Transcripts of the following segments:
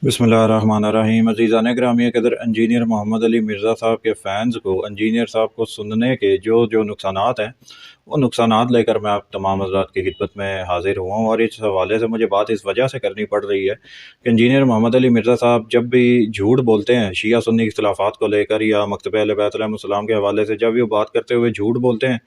बिस्मिल्लाहिर्रहमानिर्रहीम। अज़ीज़ान गिरामी, कदर इंजीनियर मोहम्मद अली मिर्ज़ा साहब के फ़ैन्स को इंजीनियर साहब को सुनने के जो जो नुकसानात हैं, वो नुकसानात लेकर मैं आप तमाम हज़रात की खिदमत में हाज़िर हुआ हूँ। और इस हवाले से मुझे बात इस वजह से करनी पड़ रही है कि इंजीनियर मोहम्मद अली मिर्ज़ा साहब जब भी झूठ बोलते हैं शिया सुन्नी इख्तिलाफ़ात को लेकर या मकतब अहले बैत अलैहिस्सलाम के हवाले से, जब भी वो बात करते हुए झूठ बोलते हैं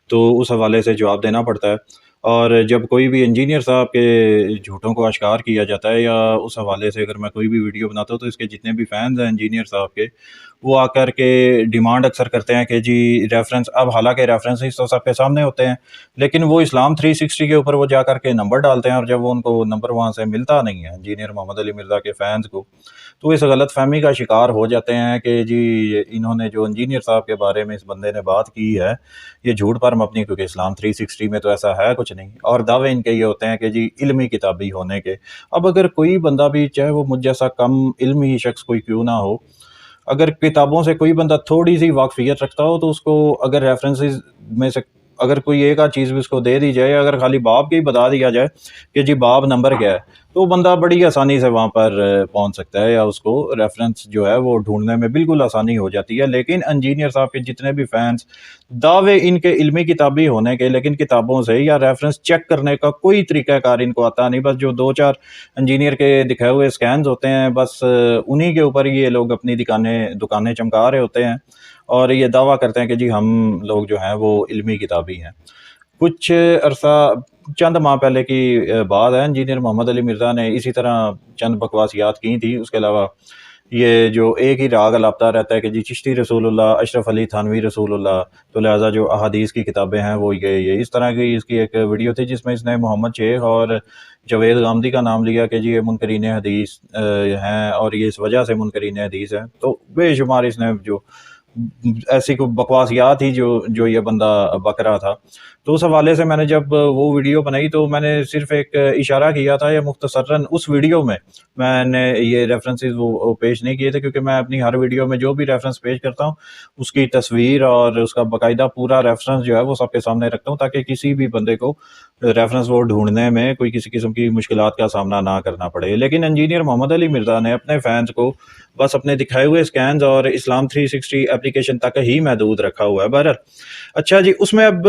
तो उस हवाले से जवाब देना पड़ता है। और जब कोई भी इंजीनियर साहब के झूठों को अश्कार किया जाता है या उस हवाले से अगर मैं कोई भी वीडियो बनाता हूँ तो इसके जितने भी फैंस हैं इंजीनियर साहब के, वो आकर के डिमांड अक्सर करते हैं कि जी रेफरेंस, अब हालांकि रेफरेंसेस तो सबके सामने होते हैं लेकिन वो इस्लाम 360 के ऊपर वो जा कर के नंबर डालते हैं, और जब वो उनको नंबर वहाँ से मिलता नहीं है इंजीनियर मोहम्मद अली मिर्ज़ा के फैंस को, तो इस गलत फहमी का शिकार हो जाते हैं कि जी इन्होंने जो इंजीनियर साहब के बारे में इस बंदे ने बात की है ये झूठ पर मबनी, क्योंकि इस्लाम 360 में तो ऐसा है कुछ नहीं। और दावे इनके ये होते हैं कि जी इल्मी किताबी होने के। अब अगर कोई बंदा भी, चाहे वो मुझ जैसा कम इल्मी शख्स कोई क्यों ना हो, अगर किताबों से कोई बंदा थोड़ी सी वाकफियत रखता हो तो उसको अगर रेफरेंसेस में से अगर कोई एक आध चीज़ भी उसको दे दी जाए, अगर खाली बाब की ही बता दिया जाए कि जी बाब नंबर क्या है, तो बंदा बड़ी आसानी से वहाँ पर पहुँच सकता है, या उसको रेफरेंस जो है वो ढूंढने में बिल्कुल आसानी हो जाती है। लेकिन इंजीनियर साहब के जितने भी फैंस, दावे इनके इल्मी किताबी होने के, लेकिन किताबों से या रेफरेंस चेक करने का कोई तरीक़ाकार इनको आता नहीं। बस जो दो चार इंजीनियर के दिखाए हुए स्कैन्स होते हैं, बस उन्हीं के ऊपर ये लोग अपनी दुकानें दुकानें चमका रहे होते हैं और ये दावा करते हैं कि जी हम लोग जो हैं वो इल्मी किताबी हैं। कुछ अरसा, चंद माह पहले की बात है, इंजीनियर मोहम्मद अली मिर्ज़ा ने इसी तरह चंद बकवासियात की थी। उसके अलावा ये जो एक ही राग अलापता रहता है कि जी चिश्ती रसूलुल्लाह, अशरफ अली थानवी रसूलुल्लाह, तो लिहाजा जो अहादीस की किताबें हैं वो ये इस तरह की इसकी एक वीडियो थी जिसमें इसने मोहम्मद शेख और जवेद गामदी का नाम लिया कि जी ये मुनकरीन हदीस हैं और ये इस वजह से मुनकरीन हदीस हैं। तो बेशुमार इसने जो ऐसी कोई बकवासियात थी जो जो ये बंदा बक रहा था। तो उस हवाले से मैंने जब वो वीडियो बनाई तो मैंने सिर्फ एक इशारा किया था, या मुख्तसरन उस वीडियो में मैंने ये रेफरेंसेस वो पेश नहीं किए थे, क्योंकि मैं अपनी हर वीडियो में जो भी रेफरेंस पेश करता हूँ उसकी तस्वीर और उसका बाकायदा पूरा रेफरेंस जो है वो सबके सामने रखता हूँ, ताकि किसी भी बंदे को रेफरेंस वो ढूंढने में कोई किसी किस्म की मुश्किलात का सामना ना करना पड़े। लेकिन इंजीनियर मोहम्मद अली मिर्ज़ा ने अपने फैंस को बस अपने दिखाए हुए स्कैन्स और इस्लाम 360 एप्लीकेशन तक ही महदूद रखा हुआ है। बहरहाल अच्छा जी, उसमें अब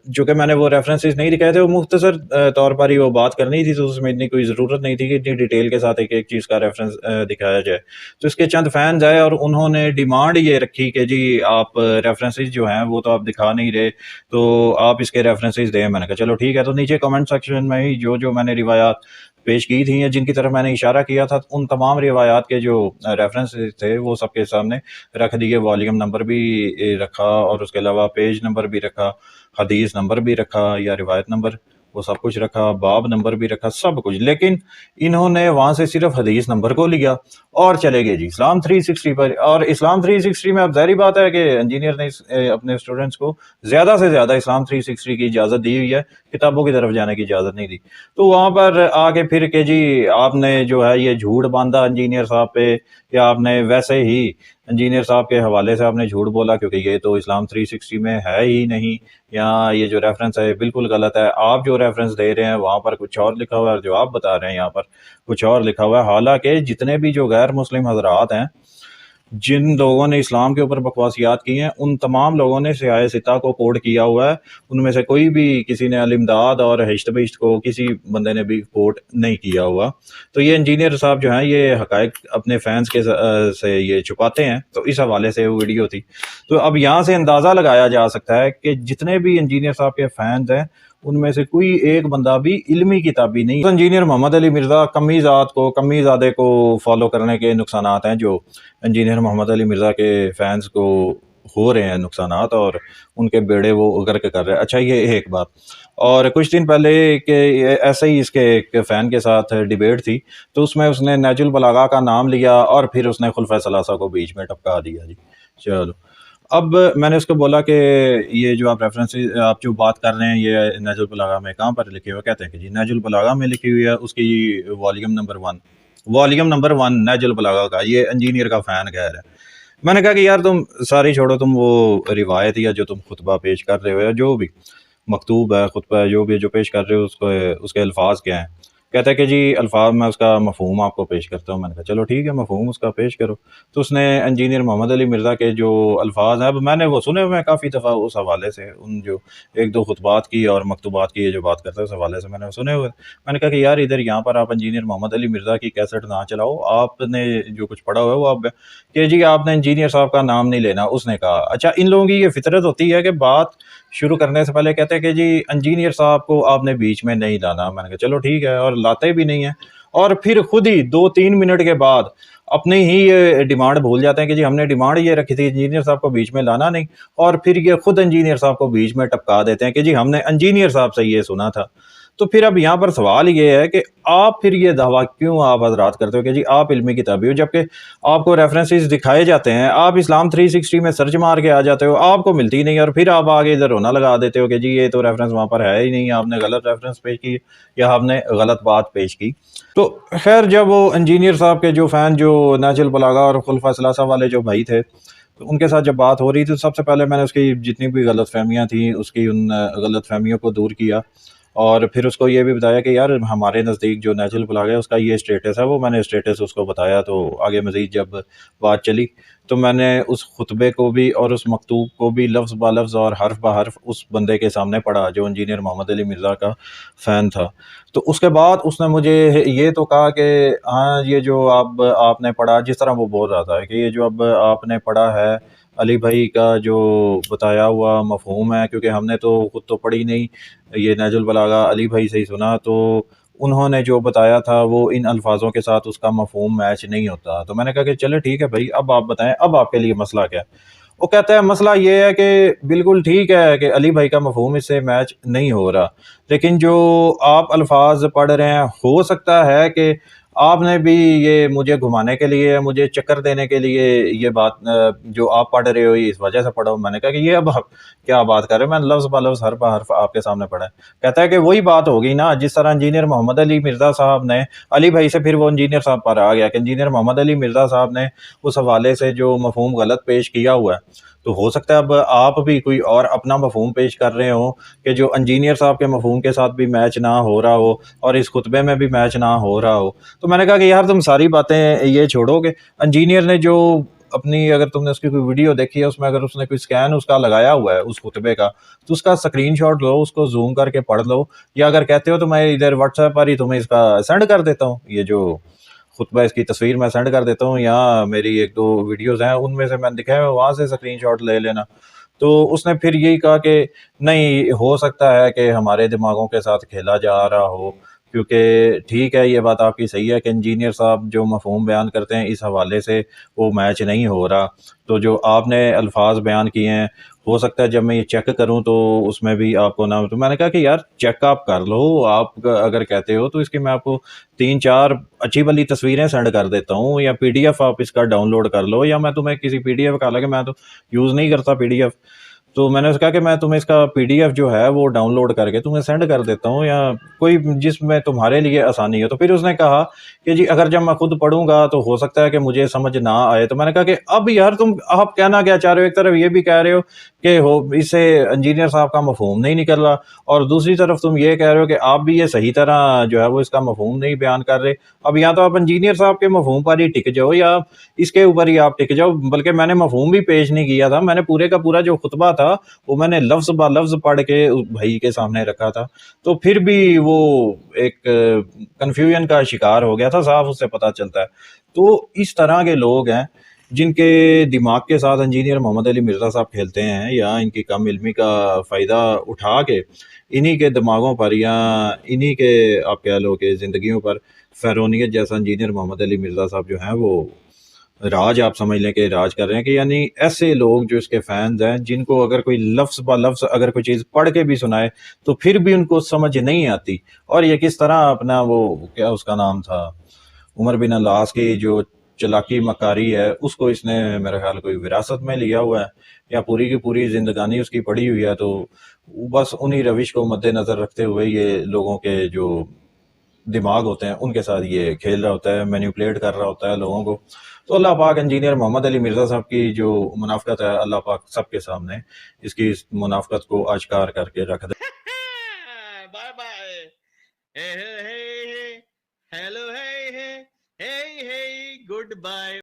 जो कि मैंने वो रेफरेंसेस नहीं दिखाए थे, वो मुख्तसर तौर पर ही वो बात करनी थी, तो उसमें इतनी कोई ज़रूरत नहीं थी कि इतनी डिटेल के साथ एक एक चीज़ का रेफरेंस दिखाया जाए। तो इसके चंद फैंस आए और उन्होंने डिमांड ये रखी कि जी आप रेफरेंसेस जो हैं वो तो आप दिखा नहीं रहे, तो आप इसके रेफरेंसेस दें। मैंने कहा चलो ठीक है। तो नीचे कमेंट सेक्शन में ही जो जो मैंने रिवायात पेश की थी या जिनकी तरफ मैंने इशारा किया था, उन तमाम रिवायात के जो रेफरेंसेस थे वो सबके सामने रख दिए। वॉल्यूम नंबर भी रखा और उसके अलावा पेज नंबर भी रखा, हदीस नंबर भी रखा या रिवायत नंबर, वो सब कुछ रखा, बाब नंबर भी रखा, सब कुछ। लेकिन इन्होंने वहां से सिर्फ हदीस नंबर को लिया और चले गए जी इस्लाम 360 पर। और इस्लाम 360 में अब जाहिर बात है कि इंजीनियर ने अपने स्टूडेंट्स को ज्यादा से ज्यादा इस्लाम 360 की इजाजत दी हुई है, किताबों की तरफ जाने की इजाजत नहीं दी। तो वहां पर आके फिर के जी आपने जो है ये झूठ बांधा इंजीनियर साहब पे, या आपने वैसे ही इंजीनियर साहब के हवाले से आपने झूठ बोला क्योंकि ये तो इस्लाम 360 में है ही नहीं, या ये जो रेफरेंस है बिल्कुल गलत है, आप जो रेफरेंस दे रहे हैं वहां पर कुछ और लिखा हुआ है और जो आप बता रहे हैं यहाँ पर कुछ और लिखा हुआ है। हालांकि जितने भी जो गैर मुस्लिम हजरात हैं जिन लोगों ने इस्लाम के ऊपर बकवासियात की हैं, उन तमाम लोगों ने सियाह सिता को कोड किया हुआ है। उनमें से कोई भी किसी ने अलिमदाद और हिश्त बिश्त को किसी बंदे ने भी कोड नहीं किया हुआ। तो ये इंजीनियर साहब जो हैं ये हकायक अपने फैंस के से ये छुपाते हैं, तो इस हवाले से वो वीडियो थी। तो अब यहाँ से अंदाज़ा लगाया जा सकता है कि जितने भी इंजीनियर साहब के फैंस हैं उनमें से कोई एक बंदा भी इल्मी किताबी नहीं। तो इंजीनियर मोहम्मद अली मिर्ज़ा कमीज़ादे को फॉलो करने के नुकसानात हैं जो इंजीनियर मोहम्मद अली मिर्ज़ा के फैंस को हो रहे हैं नुकसानात, और उनके बेड़े वो गर्क कर रहे हैं। अच्छा, ये एक बात। और कुछ दिन पहले के ऐसे ही इसके एक फ़ैन के साथ डिबेट थी, तो उसमें उसने नहजुल बलागा का नाम लिया और फिर उसने खुलफा सलासा को बीच में टपका दिया जी। चलो, अब मैंने उसको बोला कि ये जो आप रेफरेंसेस आप जो बात कर रहे हैं ये नहजुल बलागा में कहाँ पर लिखे हुए? कहते हैं कि जी नहजुल बलागा में लिखी हुई है, उसकी वॉल्यूम नंबर 1 नहजुल बलागा का, ये इंजीनियर का फ़ैन कह रहा है। मैंने कहा कि यार तुम सारी छोड़ो, तुम वो रिवायत या जो तुम खुतबा पेश कर रहे हो या जो भी मकतूब है खुतबा है जो भी जो पेश कर रहे हो उसको उसके अल्फाज क्या हैं, کہتا ہے کہ جی الفاظ میں اس کا مفہوم آپ کو پیش کرتا ہوں. میں نے کہا چلو ٹھیک ہے مفہوم اس کا پیش کرو. تو اس نے انجینئر محمد علی مرزا کے جو الفاظ ہیں، اب میں نے وہ سنے ہوئے ہیں کافی دفعہ اس حوالے سے، ان جو ایک دو خطبات کی اور مکتوبات کی یہ جو بات کرتا ہے اس حوالے سے میں نے سنے ہوئے. میں نے کہا کہ یار ادھر یہاں پر آپ انجینئر محمد علی مرزا کی کیسٹ نہ چلاؤ، آپ نے جو کچھ پڑھا ہوا ہے وہ آپ کہ جی آپ نے انجینئر صاحب کا نام نہیں لینا. اس نے کہا اچھا ان لوگوں کی یہ فطرت ہوتی ہے کہ بات شروع کرنے سے پہلے کہتے ہیں کہ جی انجینئر صاحب کو آپ نے بیچ میں نہیں لانا. میں نے کہا چلو ٹھیک ہے، اور لاتے بھی نہیں ہیں، اور پھر خود ہی 2-3 منٹ کے بعد اپنی ہی یہ ڈیمانڈ بھول جاتے ہیں کہ جی ہم نے ڈیمانڈ یہ رکھی تھی انجینئر صاحب کو بیچ میں لانا نہیں، اور پھر یہ خود انجینئر صاحب کو بیچ میں ٹپکا دیتے ہیں کہ جی ہم نے انجینئر صاحب سے یہ سنا تھا. تو پھر اب یہاں پر سوال یہ ہے کہ آپ پھر یہ دعویٰ کیوں آپ حضرات کرتے ہو کہ جی آپ علمی کتابی ہو، جبکہ آپ کو ریفرنسز دکھائے جاتے ہیں، آپ اسلام 360 میں سرچ مار کے آ جاتے ہو، آپ کو ملتی نہیں، اور پھر آپ آگے ادھر رونا لگا دیتے ہو کہ جی یہ تو ریفرنس وہاں پر ہے ہی نہیں، آپ نے غلط ریفرنس پیش کی یا آپ نے غلط بات پیش کی. تو خیر جب وہ انجینئر صاحب کے جو فین جو نہج البلاغہ اور خلفاء ثلاثہ والے جو بھائی تھے، تو ان کے ساتھ جب بات ہو رہی تھی تو سب سے پہلے میں نے اس کی جتنی بھی غلط فہمیاں تھیں اس کی ان غلط فہمیوں کو دور کیا، اور پھر اس کو یہ بھی بتایا کہ یار ہمارے نزدیک جو نیچرل بلاگ ہے اس کا یہ اسٹیٹس ہے، وہ میں نے اسٹیٹس اس کو بتایا. تو آگے مزید جب بات چلی تو میں نے اس خطبے کو بھی اور اس مکتوب کو بھی لفظ با لفظ اور حرف بہ حرف اس بندے کے سامنے پڑھا جو انجینئر محمد علی مرزا کا فین تھا. تو اس کے بعد اس نے مجھے یہ تو کہا کہ ہاں یہ جو اب آپ نے پڑھا، جس طرح وہ بول رہا تھا کہ یہ جو اب آپ نے پڑھا ہے علی بھائی کا جو بتایا ہوا مفہوم ہے، کیونکہ ہم نے تو خود تو پڑھی نہیں، یہ نہج البلاغہ علی بھائی سے ہی سنا، تو انہوں نے جو بتایا تھا وہ ان الفاظوں کے ساتھ اس کا مفہوم میچ نہیں ہوتا. تو میں نے کہا کہ چلے ٹھیک ہے بھائی، اب آپ بتائیں اب آپ کے لیے مسئلہ کیا ہے. وہ کہتا ہے مسئلہ یہ ہے کہ بالکل ٹھیک ہے کہ علی بھائی کا مفہوم اس سے میچ نہیں ہو رہا، لیکن جو آپ الفاظ پڑھ رہے ہیں ہو سکتا ہے کہ آپ نے بھی یہ مجھے گھمانے کے لیے، مجھے چکر دینے کے لیے یہ بات جو آپ پڑھ رہے ہو اس وجہ سے پڑھو. میں نے کہا کہ یہ اب کیا بات کر رہے ہو، میں نے لفظ با لفظ حرف بہ حرف آپ کے سامنے پڑھا ہے. کہتا ہے کہ وہی بات ہوگی نا جس طرح انجینئر محمد علی مرزا صاحب نے علی بھائی سے پھر وہ انجینئر صاحب پر آ گیا کہ انجینئر محمد علی مرزا صاحب نے اس حوالے سے جو مفہوم غلط پیش کیا ہوا ہے، تو ہو سکتا ہے اب آپ بھی کوئی اور اپنا مفہوم پیش کر رہے ہوں کہ جو انجینئر صاحب کے مفہوم کے ساتھ بھی میچ نہ ہو رہا ہو اور اس خطبے میں بھی میچ نہ ہو رہا ہو. تو میں نے کہا کہ یار تم ساری باتیں یہ چھوڑو کہ انجینئر نے جو اپنی، اگر تم نے اس کی کوئی ویڈیو دیکھی ہے اس میں اگر اس نے کوئی سکین اس کا لگایا ہوا ہے اس خطبے کا، تو اس کا سکرین شاٹ لو، اس کو زوم کر کے پڑھ لو، یا اگر کہتے ہو تو میں ادھر واٹس ایپ پر ہی تمہیں اس کا سینڈ کر دیتا ہوں، یہ جو خطبہ اس کی تصویر میں سینڈ کر دیتا ہوں، یا میری ایک دو ویڈیوز ہیں ان میں سے میں نے دکھایا ہے وہاں سے سکرین شاٹ لے لینا. تو اس نے پھر یہی کہا کہ نہیں ہو سکتا ہے کہ ہمارے دماغوں کے ساتھ کھیلا جا رہا ہو، کیونکہ ٹھیک ہے یہ بات آپ کی صحیح ہے کہ انجینئر صاحب جو مفہوم بیان کرتے ہیں اس حوالے سے وہ میچ نہیں ہو رہا، تو جو آپ نے الفاظ بیان کیے ہیں ہو سکتا ہے جب میں یہ چیک کروں تو اس میں بھی آپ کو نہ. تو میں نے کہا کہ یار چیک آپ کر لو، آپ اگر کہتے ہو تو اس کی میں آپ کو 3-4 اچھی بلی تصویریں سینڈ کر دیتا ہوں، یا پی ڈی ایف آپ اس کا ڈاؤن لوڈ کر لو، یا میں تمہیں کسی پی ڈی ایف کا، حالانکہ میں تو یوز نہیں کرتا پی ڈی ایف، تو میں نے اس کہا کہ میں تمہیں اس کا پی ڈی ایف جو ہے وہ ڈاؤن لوڈ کر کے تمہیں سینڈ کر دیتا ہوں، یا کوئی جس میں تمہارے لیے آسانی ہو. تو پھر اس نے کہا کہ جی اگر جب میں خود پڑھوں گا تو ہو سکتا ہے کہ مجھے سمجھ نہ آئے. تو میں نے کہا کہ اب یار تم آپ کہنا کیا چاہ رہے ہو، ایک طرف یہ بھی کہہ رہے ہو کہ اس سے انجینئر صاحب کا مفہوم نہیں نکل رہا، اور دوسری طرف تم یہ کہہ رہے ہو کہ آپ بھی یہ صحیح طرح جو ہے وہ اس کا مفہوم نہیں بیان کر رہے. اب یا تو آپ انجینئر صاحب کے مفہوم پر ہی ٹک جاؤ یا اس کے اوپر ہی آپ ٹک جاؤ. بلکہ میں نے مفہوم بھی پیش نہیں کیا تھا، میں نے پورے کا پورا جو خطبہ تھا وہ میں نے لفظ با لفظ پڑھ کے اس بھائی کے سامنے رکھا تھا. تو پھر بھی وہ ایک کنفیوژن کا شکار ہو گیا تھا، صاف اس سے پتہ چلتا ہے. تو اس طرح کے لوگ ہیں جن کے دماغ کے ساتھ انجینئر محمد علی مرزا صاحب کھیلتے ہیں، یا ان کی کم علمی کا فائدہ اٹھا کے انہی کے دماغوں پر یا انہی کے آپ کہہ لو کہ زندگیوں پر فیرونیت جیسا انجینئر محمد علی مرزا صاحب جو ہیں وہ راج آپ سمجھ لیں کہ راج کر رہے ہیں. کہ یعنی ایسے لوگ جو اس کے فینز ہیں جن کو اگر کوئی لفظ با لفظ اگر کوئی چیز پڑھ کے بھی سنائے تو پھر بھی ان کو سمجھ نہیں آتی. اور یہ کس طرح اپنا وہ کیا اس کا نام تھا عمر بن العاص کی جو چلاکی مکاری ہے اس کو اس نے میرا خیال کوئی وراثت میں لیا ہوا ہے، یا پوری کی پوری زندگانی اس کی پڑی ہوئی ہے. تو بس انہی روش کو مد نظر رکھتے ہوئے یہ لوگوں کے جو دماغ ہوتے ہیں ان کے ساتھ یہ کھیل رہا ہوتا ہے، مینیپولیٹ کر رہا ہوتا ہے لوگوں کو. تو اللہ پاک انجینئر محمد علی مرزا صاحب کی جو منافقت ہے اللہ پاک سب کے سامنے اس کی اس منافقت کو آشکار کر کے رکھ دے. Bye bye. Good bye.